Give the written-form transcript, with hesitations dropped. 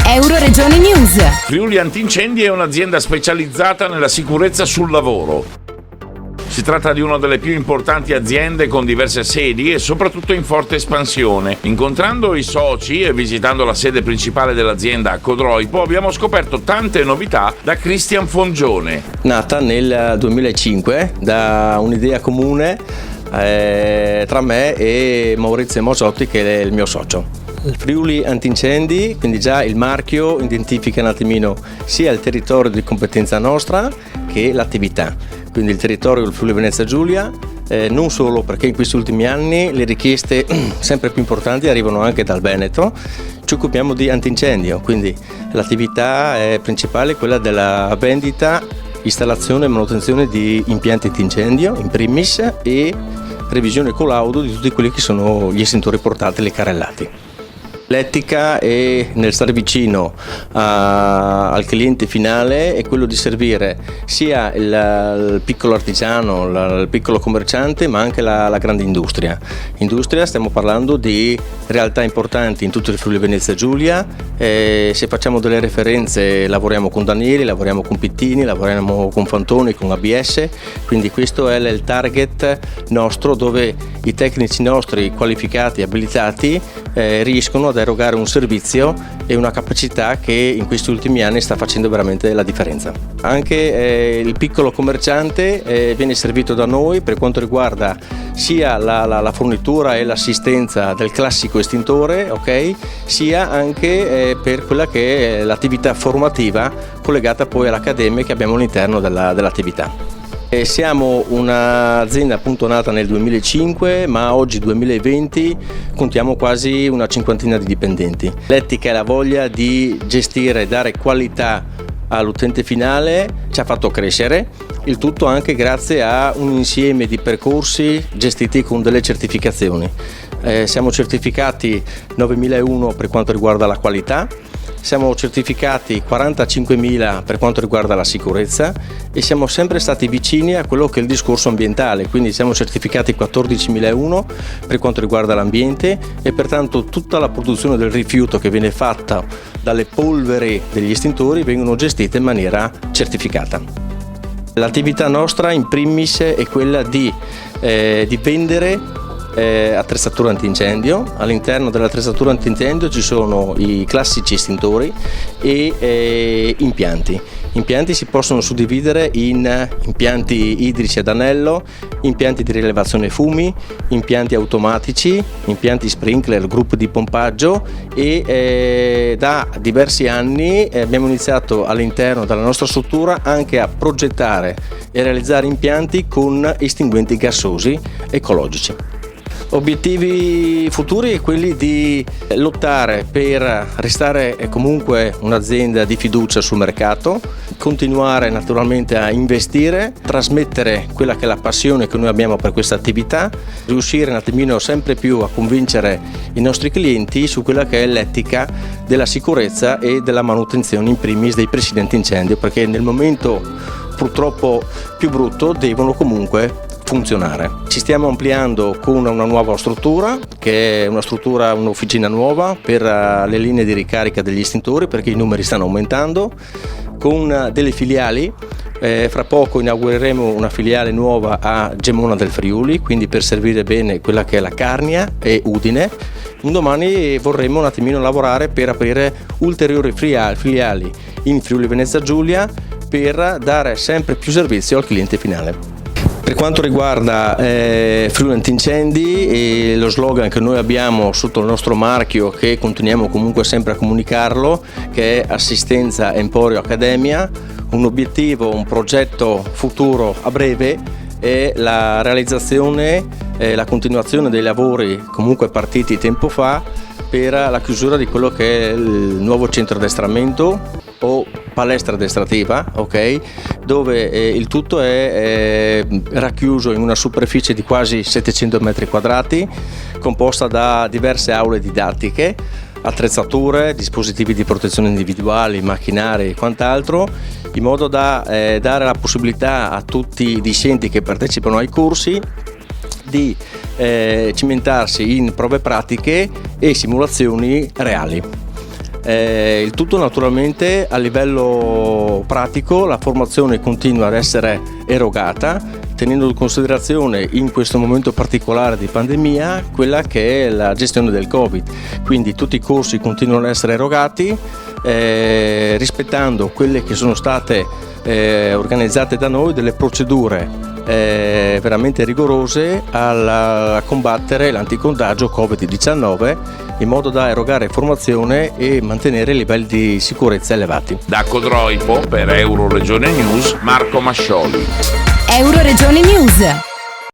Euroregioni News. Friuli Antincendi è un'azienda specializzata nella sicurezza sul lavoro. Si tratta di una delle più importanti aziende con diverse sedi e soprattutto in forte espansione. Incontrando i soci e visitando la sede principale dell'azienda a Codroipo abbiamo scoperto tante novità da Cristian Fongione. Nata nel 2005 da un'idea comune tra me e Maurizio Mosotti, che è il mio socio. Il Friuli Antincendi, quindi già il marchio identifica un attimino sia il territorio di competenza nostra che l'attività. Quindi il territorio del Friuli Venezia Giulia, non solo perché in questi ultimi anni le richieste sempre più importanti arrivano anche dal Veneto. Ci occupiamo di antincendio, quindi l'attività principale è quella della vendita, installazione e manutenzione di impianti antincendio in primis e revisione e collaudo di tutti quelli che sono gli estintori portatili e carrellati. L'etica è nel stare vicino al cliente finale, è quello di servire sia il piccolo artigiano, il piccolo commerciante, ma anche la grande industria. Industria, stiamo parlando di realtà importanti in tutto il Friuli Venezia Giulia. Se facciamo delle referenze lavoriamo con Danieli, lavoriamo con Pittini, lavoriamo con Fantoni, con ABS, quindi questo è il target nostro, dove i tecnici nostri qualificati e abilitati riescono ad erogare un servizio e una capacità che in questi ultimi anni sta facendo veramente la differenza. Anche il piccolo commerciante viene servito da noi per quanto riguarda sia la fornitura e l'assistenza del classico estintore, ok? Sia anche per quella che è l'attività formativa collegata poi all'accademia che abbiamo all'interno dell'attività. Siamo un'azienda appunto nata nel 2005, ma oggi 2020 contiamo quasi una cinquantina di dipendenti. L'etica e la voglia di gestire e dare qualità all'utente finale ci ha fatto crescere, il tutto anche grazie a un insieme di percorsi gestiti con delle certificazioni. Siamo certificati 9001 per quanto riguarda la qualità, siamo certificati 45.000 per quanto riguarda la sicurezza e siamo sempre stati vicini a quello che è il discorso ambientale, quindi siamo certificati 14.001 per quanto riguarda l'ambiente e pertanto tutta la produzione del rifiuto che viene fatta dalle polveri degli estintori vengono gestite in maniera certificata. L'attività nostra in primis è quella di vendere attrezzatura antincendio. All'interno dell'attrezzatura antincendio ci sono i classici estintori e impianti. Impianti si possono suddividere in impianti idrici ad anello, impianti di rilevazione fumi, impianti automatici, impianti sprinkler, gruppi di pompaggio e da diversi anni abbiamo iniziato all'interno della nostra struttura anche a progettare e realizzare impianti con estinguenti gassosi ecologici. Obiettivi futuri è quelli di lottare per restare comunque un'azienda di fiducia sul mercato, continuare naturalmente a investire, trasmettere quella che è la passione che noi abbiamo per questa attività, riuscire un attimino sempre più a convincere i nostri clienti su quella che è l'etica della sicurezza e della manutenzione in primis dei presidi antincendio, perché nel momento purtroppo più brutto devono comunque funzionare. Ci stiamo ampliando con una nuova struttura, che è un'officina nuova per le linee di ricarica degli estintori, perché i numeri stanno aumentando, con delle filiali. Fra poco inaugureremo una filiale nuova a Gemona del Friuli, quindi per servire bene quella che è la Carnia e Udine. Un domani vorremmo un attimino lavorare per aprire ulteriori filiali in Friuli Venezia Giulia per dare sempre più servizio al cliente finale. Per quanto riguarda Friuli Antincendi e lo slogan che noi abbiamo sotto il nostro marchio, che continuiamo comunque sempre a comunicarlo, che è Assistenza Emporio Accademia, un obiettivo, un progetto futuro a breve è la realizzazione e la continuazione dei lavori comunque partiti tempo fa per la chiusura di quello che è il nuovo centro addestramento o palestra addestrativa, ok? Dove il tutto è racchiuso in una superficie di quasi 700 metri quadrati, composta da diverse aule didattiche, attrezzature, dispositivi di protezione individuali, macchinari e quant'altro, in modo da dare la possibilità a tutti i discenti che partecipano ai corsi di cimentarsi in prove pratiche e simulazioni reali. Il tutto naturalmente a livello pratico, la formazione continua ad essere erogata, tenendo in considerazione in questo momento particolare di pandemia quella che è la gestione del Covid. Quindi tutti i corsi continuano ad essere erogati rispettando quelle che sono state organizzate da noi delle procedure veramente rigorose a combattere l'anticontagio Covid-19 in modo da erogare formazione e mantenere livelli di sicurezza elevati. Da Codroipo per Euroregione News, Marco Mascioli. Euroregione News.